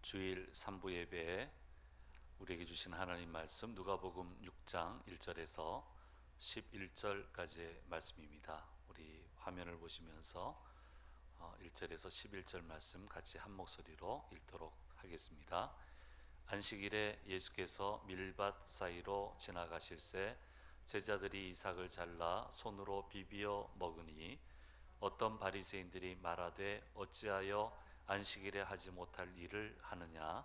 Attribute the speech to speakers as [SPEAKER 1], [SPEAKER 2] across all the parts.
[SPEAKER 1] 주일 3부 예배에 우리에게 주신 하나님 말씀 누가복음 6장 1절에서 11절까지의 말씀입니다. 우리 화면을 보시면서 1절에서 11절 말씀 같이 한 목소리로 읽도록 하겠습니다. 안식일에 예수께서 밀밭 사이로 지나가실새 제자들이 이삭을 잘라 손으로 비비어 먹으니 어떤 바리새인들이 말하되 어찌하여 안식일에 하지 못할 일을 하느냐.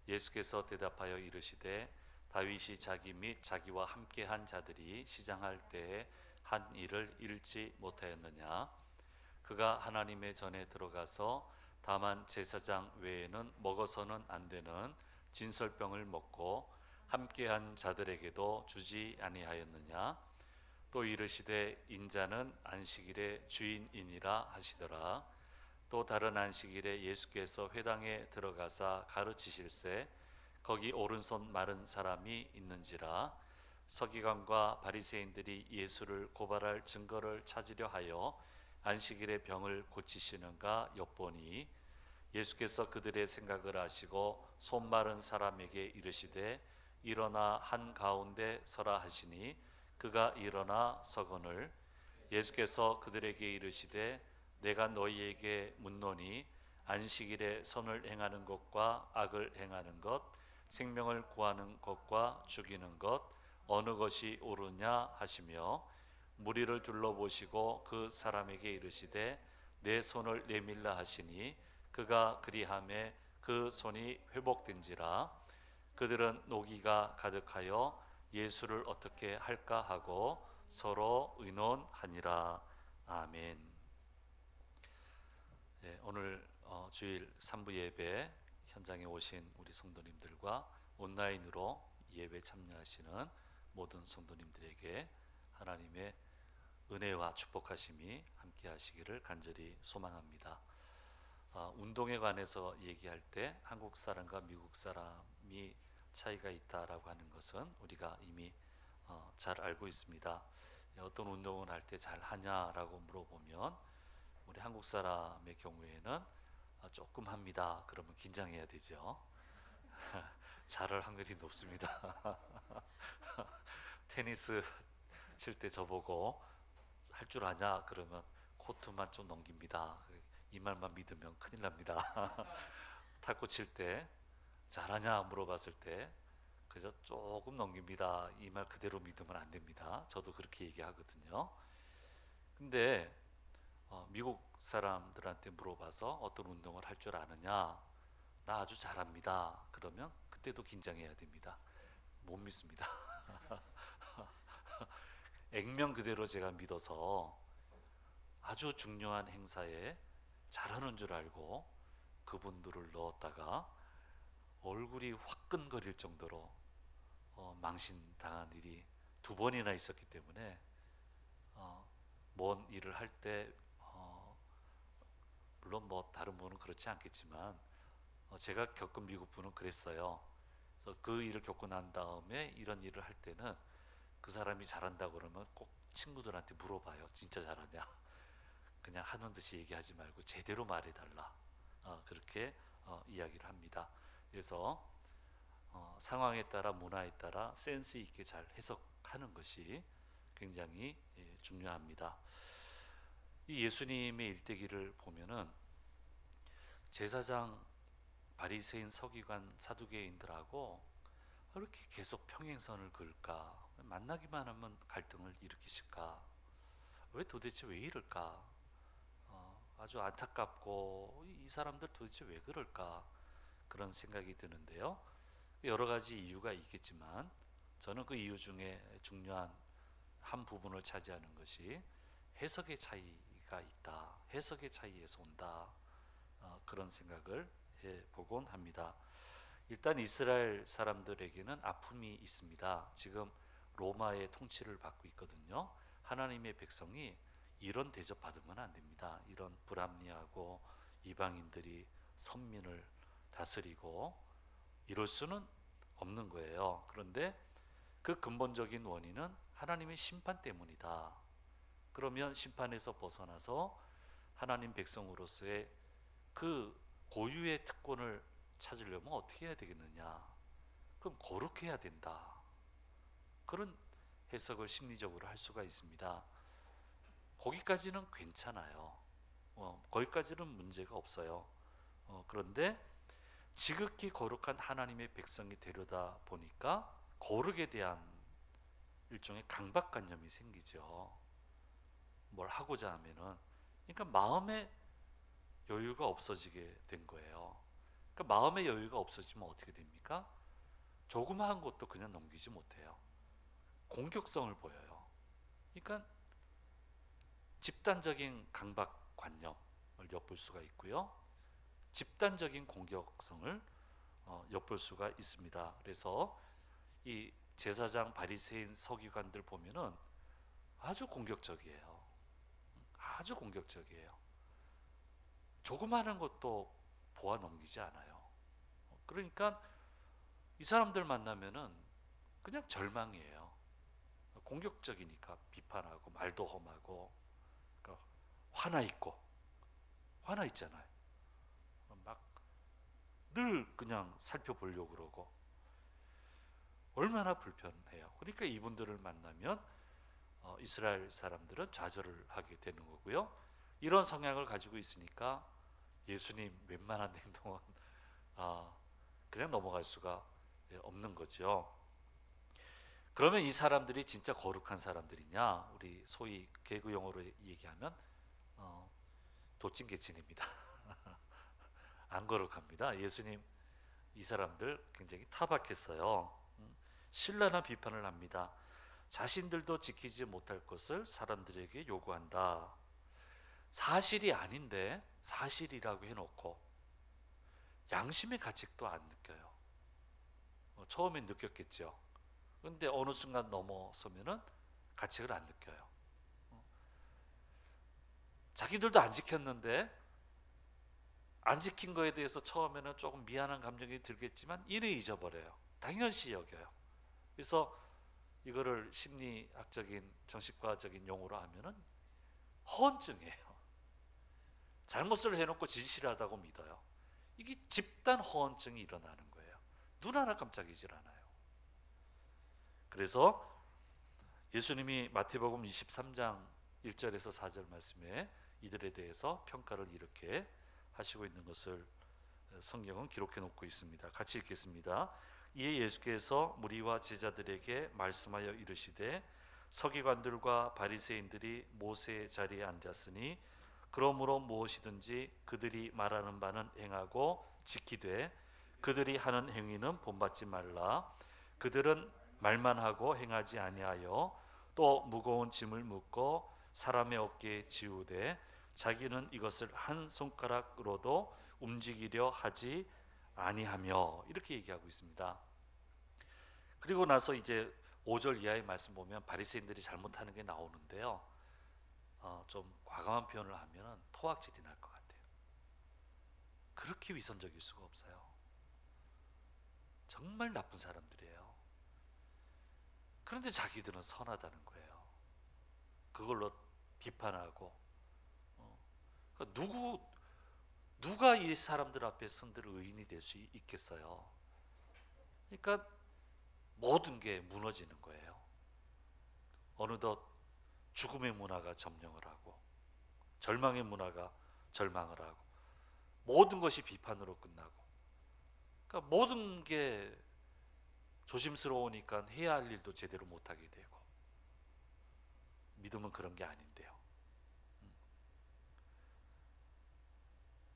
[SPEAKER 1] 예수께서 대답하여 이르시되 다윗이 자기 및 자기와 함께한 자들이 시장할 때에 한 일을 잃지 못하였느냐. 그가 하나님의 전에 들어가서 다만 제사장 외에는 먹어서는 안 되는 진설병을 먹고 함께한 자들에게도 주지 아니하였느냐. 또 이르시되 인자는 안식일의 주인이니라 하시더라. 또 다른 안식일에 예수께서 회당에 들어가사 가르치실새 거기 오른손 마른 사람이 있는지라. 서기관과 바리새인들이 예수를 고발할 증거를 찾으려 하여 안식일에 병을 고치시는가 엿보니 예수께서 그들의 생각을 아시고 손 마른 사람에게 이르시되 일어나 한 가운데 서라 하시니 그가 일어나 서거늘. 예수께서 그들에게 이르시되 내가 너희에게 묻노니 안식일에 선을 행하는 것과 악을 행하는 것, 생명을 구하는 것과 죽이는 것 어느 것이 옳으냐 하시며 무리를 둘러보시고 그 사람에게 이르시되 내 손을 내밀라 하시니 그가 그리하매 그 손이 회복된지라. 그들은 노기가 가득하여 예수를 어떻게 할까 하고 서로 의논하니라. 아멘. 오늘 주일 3부 예배 현장에 오신 우리 성도님들과 온라인으로 예배 참여하시는 모든 성도님들에게 하나님의 은혜와 축복하심이 함께 하시기를 간절히 소망합니다. 운동에 관해서 얘기할 때 한국 사람과 미국 사람이 차이가 있다라고 하는 것은 우리가 이미 잘 알고 있습니다. 어떤 운동을 할 때 잘 하냐라고 물어보면 우리 한국 사람의 경우에는 조금 합니다. 그러면 긴장해야 되죠. 잘할 확률이 높습니다. 테니스 칠 때 저보고 할 줄 아냐 그러면 코트만 좀 넘깁니다. 이 말만 믿으면 큰일 납니다. 탁구 칠 때 잘하냐 물어봤을 때 그저 조금 넘깁니다. 이 말 그대로 믿으면 안 됩니다. 저도 그렇게 얘기하거든요. 근데 미국 사람들한테 물어봐서 어떤 운동을 할 줄 아느냐, 나 아주 잘합니다. 그러면 그때도 긴장해야 됩니다. 못 믿습니다. 액면 그대로 제가 믿어서 아주 중요한 행사에 잘하는 줄 알고 그분들을 넣었다가 얼굴이 화끈거릴 정도로 망신당한 일이 2번이나 있었기 때문에 뭔 일을 할 때 물론 뭐 다른 분은 그렇지 않겠지만 제가 겪은 미국 분은 그랬어요. 그래서 그 일을 겪고 난 다음에 이런 일을 할 때는 그 사람이 잘한다 그러면 꼭 친구들한테 물어봐요. 진짜 잘하냐? 그냥 하는 듯이 얘기하지 말고 제대로 말해달라. 그렇게 이야기를 합니다. 그래서 상황에 따라 문화에 따라 센스 있게 잘 해석하는 것이 굉장히 중요합니다. 이 예수님의 일대기를 보면은 제사장, 바리새인, 서기관, 사두개인들하고 이렇게 계속 평행선을 그을까? 만나기만 하면 갈등을 일으키실까? 도대체 왜 이럴까? 아주 안타깝고 이 사람들 도대체 왜 그럴까? 그런 생각이 드는데요. 여러 가지 이유가 있겠지만 저는 그 이유 중에 중요한 한 부분을 차지하는 것이 해석의 차이가 있다. 해석의 차이에서 온다. 그런 생각을 해보곤 합니다. 일단 이스라엘 사람들에게는 아픔이 있습니다. 지금 로마의 통치를 받고 있거든요. 하나님의 백성이 이런 대접 받으면 안 됩니다. 이런 불합리하고 이방인들이 선민을 다스리고 이럴 수는 없는 거예요. 그런데 그 근본적인 원인은 하나님의 심판 때문이다. 그러면 심판에서 벗어나서 하나님 백성으로서의 그 고유의 특권을 찾으려면 어떻게 해야 되겠느냐? 그럼 거룩해야 된다. 그런 해석을 심리적으로 할 수가 있습니다. 거기까지는 괜찮아요. 거기까지는 문제가 없어요. 그런데 지극히 거룩한 하나님의 백성이 되려다 보니까 거룩에 대한 일종의 강박관념이 생기죠. 뭘 하고자 하면은. 그러니까 마음의 여유가 없어지게 된 거예요. 그러니까 마음의 여유가 없어지면 어떻게 됩니까? 조그마한 것도 그냥 넘기지 못해요. 공격성을 보여요. 그러니까 집단적인 강박관념을 엿볼 수가 있고요. 집단적인 공격성을 엿볼 수가 있습니다. 그래서 이 제사장, 바리새인, 서기관들 보면은 아주 공격적이에요. 아주 공격적이에요. 조그마한 것도 보아 넘기지 않아요. 그러니까 이 사람들 만나면은 그냥 절망이에요. 공격적이니까 비판하고 말도 험하고, 그러니까 화나 있잖아요. 막 늘 그냥 살펴보려고 그러고 얼마나 불편해요. 그러니까 이분들을 만나면 이스라엘 사람들은 좌절을 하게 되는 거고요. 이런 성향을 가지고 있으니까 예수님 웬만한 행동은 그냥 넘어갈 수가 없는 거죠. 그러면 이 사람들이 진짜 거룩한 사람들이냐? 우리 소위 개그 용어로 얘기하면 도찐개찐입니다. 안 거룩합니다. 예수님 이 사람들 굉장히 타박했어요. 신랄한 비판을 합니다. 자신들도 지키지 못할 것을 사람들에게 요구한다. 사실이 아닌데 사실이라고 해놓고 양심의 가책도 안 느껴요. 처음엔 느꼈겠죠. 그런데 어느 순간 넘어서면은 가책을 안 느껴요. 자기들도 안 지켰는데 안 지킨 거에 대해서 처음에는 조금 미안한 감정이 들겠지만 이래 잊어버려요. 당연시 여겨요. 그래서 이거를 심리학적인 정신과적인 용어로 하면은 허언증이에요. 잘못을 해놓고 진실하다고 믿어요. 이게 집단 허언증이 일어나는 거예요. 눈 하나 깜짝이질 않아요. 그래서 예수님이 마태복음 23장 1절에서 4절 말씀에 이들에 대해서 평가를 이렇게 하시고 있는 것을 성경은 기록해 놓고 있습니다. 같이 읽겠습니다. 이에 예수께서 무리와 제자들에게 말씀하여 이르시되 서기관들과 바리새인들이 모세의 자리에 앉았으니 그러므로 무엇이든지 그들이 말하는 바는 행하고 지키되 그들이 하는 행위는 본받지 말라. 그들은 말만 하고 행하지 아니하여 또 무거운 짐을 묻고 사람의 어깨에 지우되 자기는 이것을 한 손가락으로도 움직이려 하지 아니하며, 이렇게 얘기하고 있습니다. 그리고 나서 이제 5절 이하의 말씀 보면 바리새인들이 잘못하는 게 나오는데요. 좀 과감한 표현을 하면 토악질이 날 것 같아요. 그렇게 위선적일 수가 없어요. 정말 나쁜 사람들이에요. 그런데 자기들은 선하다는 거예요. 그걸로 비판하고 그러니까 누가 이 사람들 앞에 선들 의인이 될 수 있겠어요. 그러니까 모든 게 무너지는 거예요. 어느덧 죽음의 문화가 점령을 하고 절망의 문화가 절망을 하고 모든 것이 비판으로 끝나고, 그러니까 모든 게 조심스러우니까 해야 할 일도 제대로 못하게 되고. 믿음은 그런 게 아닌데요.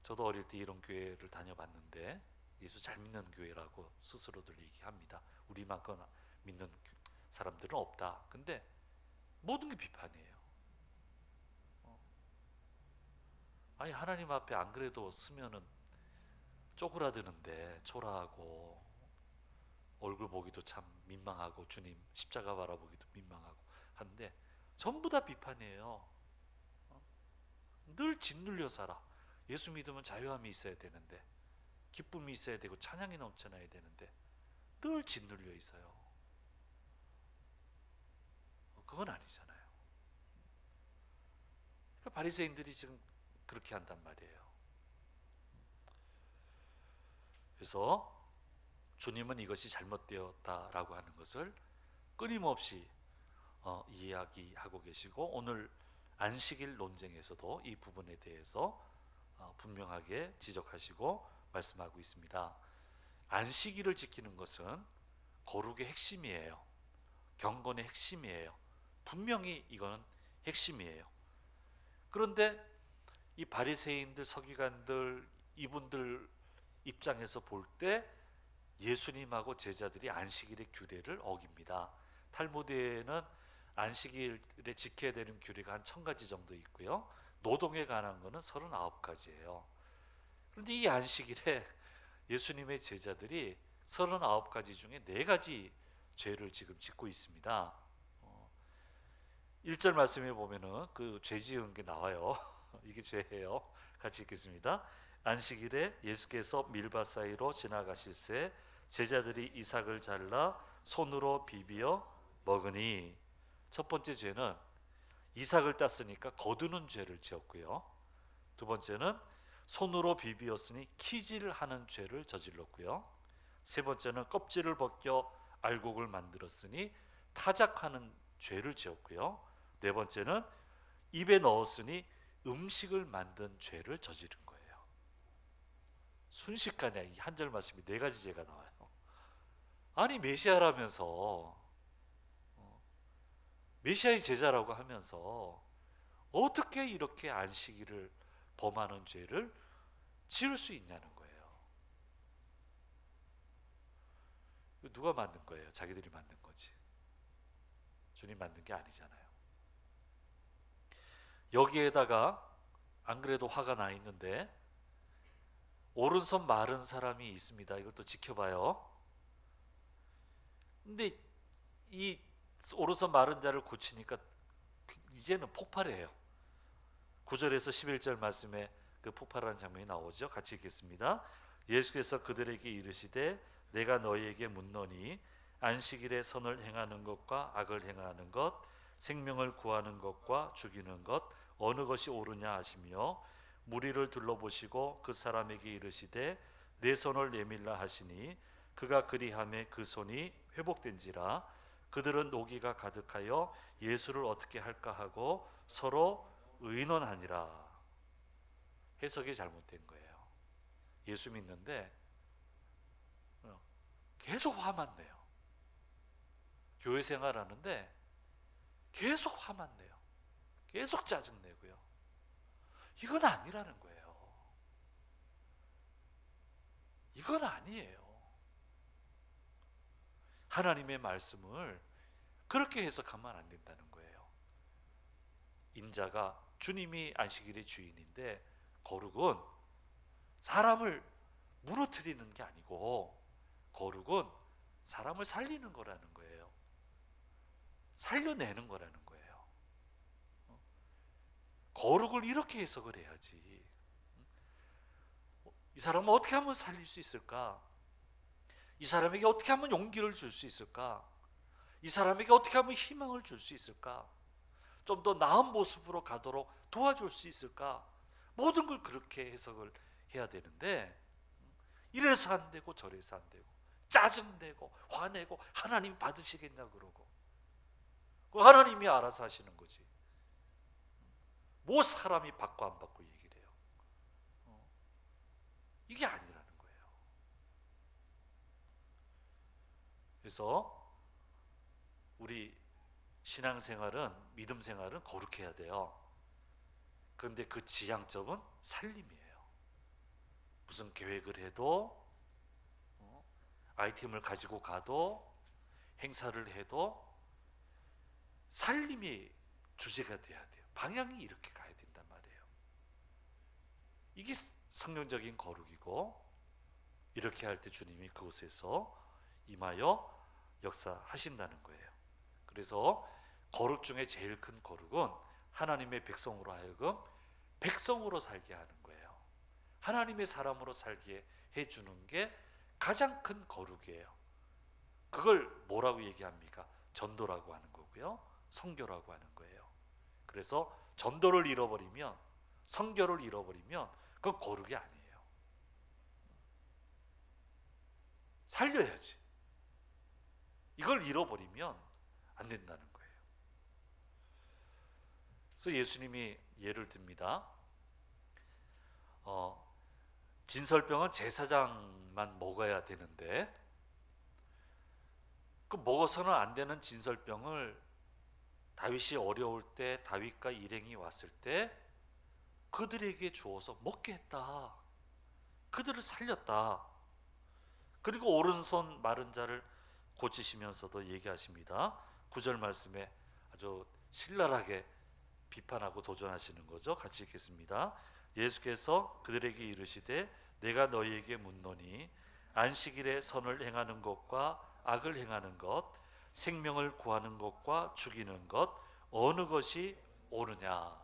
[SPEAKER 1] 저도 어릴 때 이런 교회를 다녀봤는데 예수 잘 믿는 교회라고 스스로들 얘기합니다. 우리만큼 믿는 사람들은 없다. 근데 모든 게 비판이에요. 아니 하나님 앞에 안 그래도 쓰면은 쪼그라드는데 초라하고 얼굴 보기도 참 민망하고 주님 십자가 바라보기도 민망하고 하는데 전부 다 비판이에요. 늘 짓눌려 살아. 예수 믿으면 자유함이 있어야 되는데, 기쁨이 있어야 되고 찬양이 넘쳐나야 되는데 늘 짓눌려 있어요. 그건 아니잖아요. 그러니까 바리새인들이 지금 그렇게 한단 말이에요. 그래서 주님은 이것이 잘못되었다라고 하는 것을 끊임없이 이야기하고 계시고, 오늘 안식일 논쟁에서도 이 부분에 대해서 분명하게 지적하시고 말씀하고 있습니다. 안식일을 지키는 것은 거룩의 핵심이에요. 경건의 핵심이에요. 분명히 이거는 핵심이에요. 그런데 이 바리새인들, 서기관들, 이분들 입장에서 볼 때 예수님하고 제자들이 안식일의 규례를 어깁니다. 탈무드에는 안식일에 지켜야 되는 규례가 한 1000가지 정도 있고요. 노동에 관한 거는 39가지예요. 그런데 이 안식일에 예수님의 제자들이 39가지 중에 4가지 죄를 지금 짓고 있습니다. 1절 말씀에 보면은 그 죄 지은 게 나와요. 이게 죄예요. 같이 읽겠습니다. 안식일에 예수께서 밀밭 사이로 지나가실새 제자들이 이삭을 잘라 손으로 비비어 먹으니. 첫 번째 죄는 이삭을 땄으니까 거두는 죄를 지었고요. 두 번째는 손으로 비비었으니 키질하는 죄를 저질렀고요. 세 번째는 껍질을 벗겨 알곡을 만들었으니 타작하는 죄를 지었고요. 네 번째는 입에 넣었으니 음식을 만든 죄를 저지른 거예요. 순식간에 이 한 절 말씀이 4가지 죄가 나와요. 아니, 메시아라면서, 메시아의 제자라고 하면서 어떻게 이렇게 안식일을 범하는 죄를 지을 수 있냐는 거예요. 누가 만든 거예요? 자기들이 만든 거지. 주님 만든 게 아니잖아요. 여기에다가 안 그래도 화가 나 있는데 오른손 마른 사람이 있습니다. 이것도 지켜봐요. 근데 이 오른손 마른 자를 고치니까 이제는 폭발해요. 9절에서 11절 말씀에 그 폭발하는 장면이 나오죠. 같이 읽겠습니다. 예수께서 그들에게 이르시되 내가 너희에게 묻노니 안식일에 선을 행하는 것과 악을 행하는 것, 생명을 구하는 것과 죽이는 것 어느 것이 옳으냐 하시며, 무리를 둘러보시고 그 사람에게 이르시되 내 손을 내밀라 하시니 그가 그리하매 그 손이 회복된지라. 그들은 노기가 가득하여 예수를 어떻게 할까 하고 서로 의논하니라. 해석이 잘못된 거예요. 예수 믿는데 계속 화만 내요. 교회 생활하는데 계속 화만 내요. 계속 짜증내고요. 이건 아니라는 거예요. 이건 아니에요. 하나님의 말씀을 그렇게 해석하면 안 된다는 거예요. 인자가, 주님이 안식일의 주인인데 거룩은 사람을 무너뜨리는 게 아니고 거룩은 사람을 살리는 거라는 거예요. 살려내는 거라는 거예요. 거룩을 이렇게 해석을 해야지. 이 사람은 어떻게 하면 살릴 수 있을까? 이 사람에게 어떻게 하면 용기를 줄 수 있을까? 이 사람에게 어떻게 하면 희망을 줄 수 있을까? 좀 더 나은 모습으로 가도록 도와줄 수 있을까? 모든 걸 그렇게 해석을 해야 되는데 이래서 안 되고 저래서 안 되고 짜증내고 화내고 하나님 받으시겠냐 그러고, 하나님이 알아서 하시는 거지. 뭐 사람이 받고 안 받고 얘기를 해요. 이게 아니라는 거예요. 그래서 우리 신앙생활은, 믿음 생활은 거룩해야 돼요. 그런데 그 지향점은 살림이에요. 무슨 계획을 해도, 아이템을 가지고 가도, 행사를 해도 살림이 주제가 돼야 돼요. 방향이 이렇게 가야 된단 말이에요. 이게 성경적인 거룩이고, 이렇게 할 때 주님이 그곳에서 임하여 역사하신다는 거예요. 그래서 거룩 중에 제일 큰 거룩은 하나님의 백성으로 하여금 백성으로 살게 하는 거예요. 하나님의 사람으로 살게 해주는 게 가장 큰 거룩이에요. 그걸 뭐라고 얘기합니까? 전도라고 하는 거고요, 성교라고 하는 거예요. 그래서 전도를 잃어버리면, 성교를 잃어버리면 그건 거룩이 아니에요. 살려야지. 이걸 잃어버리면 안 된다는 거예요. 그래서 예수님이 예를 듭니다. 진설병은 제사장만 먹어야 되는데 그 먹어서는 안 되는 진설병을 다윗이 어려울 때, 다윗과 일행이 왔을 때 그들에게 주어서 먹게 했다. 그들을 살렸다. 그리고 오른손 마른 자를 고치시면서도 얘기하십니다. 9절 말씀에 아주 신랄하게 비판하고 도전하시는 거죠. 같이 읽겠습니다. 예수께서 그들에게 이르시되 내가 너희에게 묻노니 안식일에 선을 행하는 것과 악을 행하는 것, 생명을 구하는 것과 죽이는 것 어느 것이 옳으냐?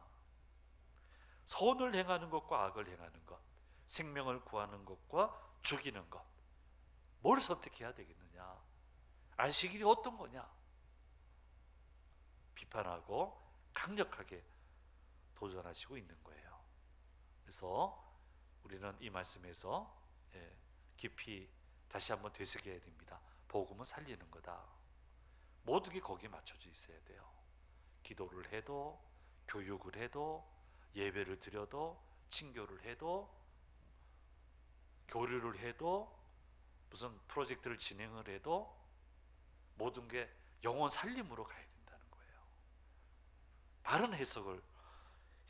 [SPEAKER 1] 선을 행하는 것과 악을 행하는 것, 생명을 구하는 것과 죽이는 것, 뭘 선택해야 되겠느냐? 안식일이 어떤 거냐? 비판하고 강력하게 도전하시고 있는 거예요. 그래서 우리는 이 말씀에서 깊이 다시 한번 되새겨야 됩니다. 복음은 살리는 거다. 모든 게 거기에 맞춰져 있어야 돼요. 기도를 해도, 교육을 해도, 예배를 드려도, 친교를 해도, 교류를 해도, 무슨 프로젝트를 진행을 해도 모든 게 영혼 살림으로 가야 된다는 거예요. 바른 해석을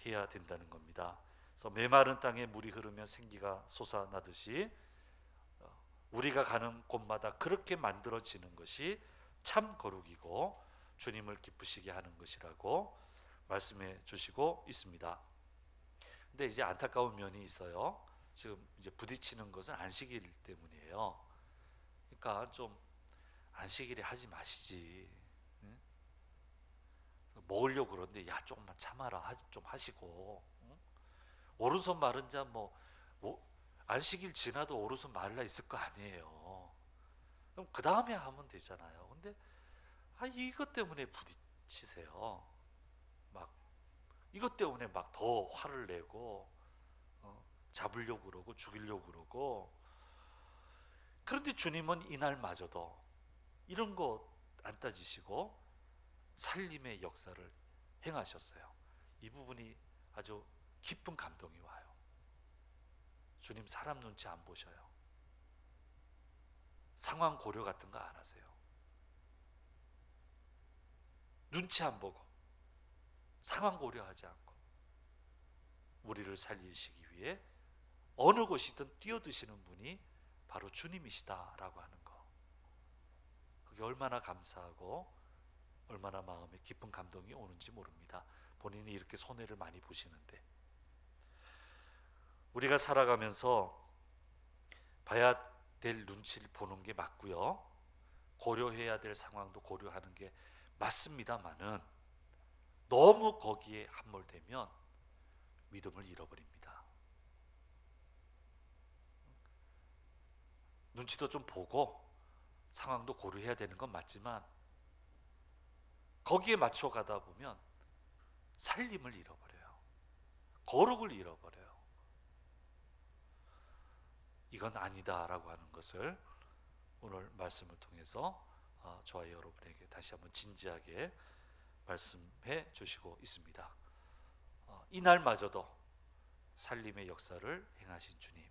[SPEAKER 1] 해야 된다는 겁니다. 그래서 메마른 땅에 물이 흐르면 생기가 솟아나듯이 우리가 가는 곳마다 그렇게 만들어지는 것이 참 거룩이고 주님을 기쁘시게 하는 것이라고 말씀해 주시고 있습니다. 근데 이제 안타까운 면이 있어요. 지금 이제 부딪히는 것은 안식일 때문이에요. 그러니까 좀 안식일에 하지 마시지. 응? 먹으려고 그러는데 야 조금만 참아라 좀 하시고. 응? 오른손 마른 자 뭐 안식일 지나도 오른손 말라 있을 거 아니에요. 그럼 그 다음에 하면 되잖아요. 근데 이것 때문에 부딪히세요. 막 이것 때문에 막 더 화를 내고 잡으려고 그러고 죽이려고 그러고. 그런데 주님은 이날마저도 이런 거 안 따지시고 살림의 역사를 행하셨어요. 이 부분이 아주 깊은 감동이 와요. 주님 사람 눈치 안 보셔요. 상황 고려 같은 거 안 하세요. 눈치 안 보고 상황 고려하지 않고 우리를 살리시기 위해 어느 곳이든 뛰어드시는 분이 바로 주님이시다라고 하는 거. 그게 얼마나 감사하고 얼마나 마음에 깊은 감동이 오는지 모릅니다. 본인이 이렇게 손해를 많이 보시는데. 우리가 살아가면서 봐야 될 눈치를 보는 게 맞고요. 고려해야 될 상황도 고려하는 게 맞습니다만은 너무 거기에 함몰되면 믿음을 잃어버립니다. 눈치도 좀 보고 상황도 고려해야 되는 건 맞지만 거기에 맞춰 가다 보면 살림을 잃어버려요. 거룩을 잃어버려요. 이건 아니다라고 하는 것을 오늘 말씀을 통해서 저와 여러분에게 다시 한번 진지하게 말씀해 주시고 있습니다. 이날마저도 살림의 역사를 행하신 주님,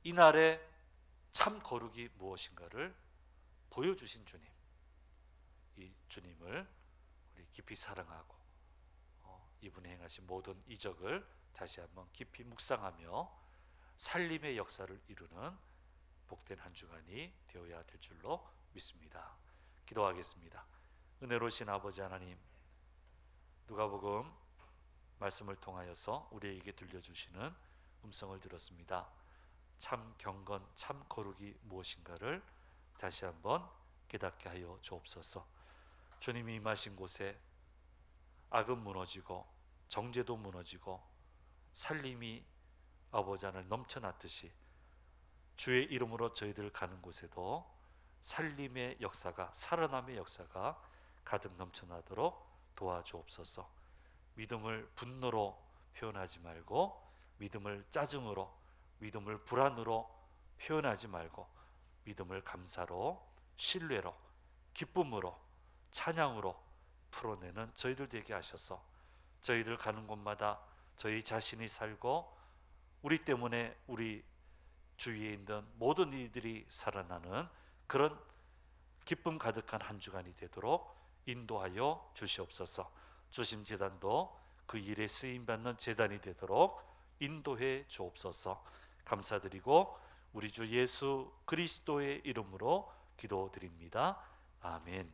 [SPEAKER 1] 이날의 참 거룩이 무엇인가를 보여주신 주님, 이 주님을 우리 깊이 사랑하고 이분이 행하신 모든 이적을 다시 한번 깊이 묵상하며 살림의 역사를 이루는 복된 한 주간이 되어야 될 줄로 믿습니다. 기도하겠습니다. 은혜로우신 아버지 하나님, 누가복음 말씀을 통하여서 우리에게 들려주시는 음성을 들었습니다. 참 경건, 참 거룩이 무엇인가를 다시 한번 깨닫게 하여 주옵소서. 주님이 임하신 곳에 악은 무너지고 정죄도 무너지고 살림이 아버지 하늘 넘쳐났듯이 주의 이름으로 저희들 가는 곳에도 살림의 역사가, 살아남의 역사가 가득 넘쳐나도록 도와주옵소서. 믿음을 분노로 표현하지 말고 믿음을 짜증으로, 믿음을 불안으로 표현하지 말고 믿음을 감사로, 신뢰로, 기쁨으로, 찬양으로 풀어내는 저희들 되게 하셔서 저희들 가는 곳마다 저희 자신이 살고 우리 때문에 우리 주위에 있는 모든 이들이 살아나는 그런 기쁨 가득한 한 주간이 되도록 인도하여 주시옵소서. 주심재단도 그 일에 쓰임받는 재단이 되도록 인도해 주옵소서. 감사드리고 우리 주 예수 그리스도의 이름으로 기도드립니다. 아멘.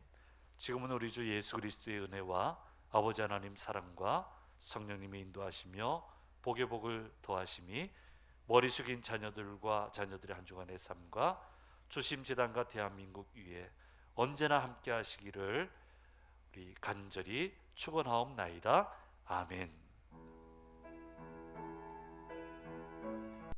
[SPEAKER 1] 지금은 우리 주 예수 그리스도의 은혜와 아버지 하나님 사랑과 성령님의 인도하시며 복의 복을 더하심이 머리 숙인 자녀들과 자녀들의 한 주간의 삶과 주심재단과 대한민국 위에 언제나 함께 하시기를 우리 간절히 축원하옵나이다. 아멘.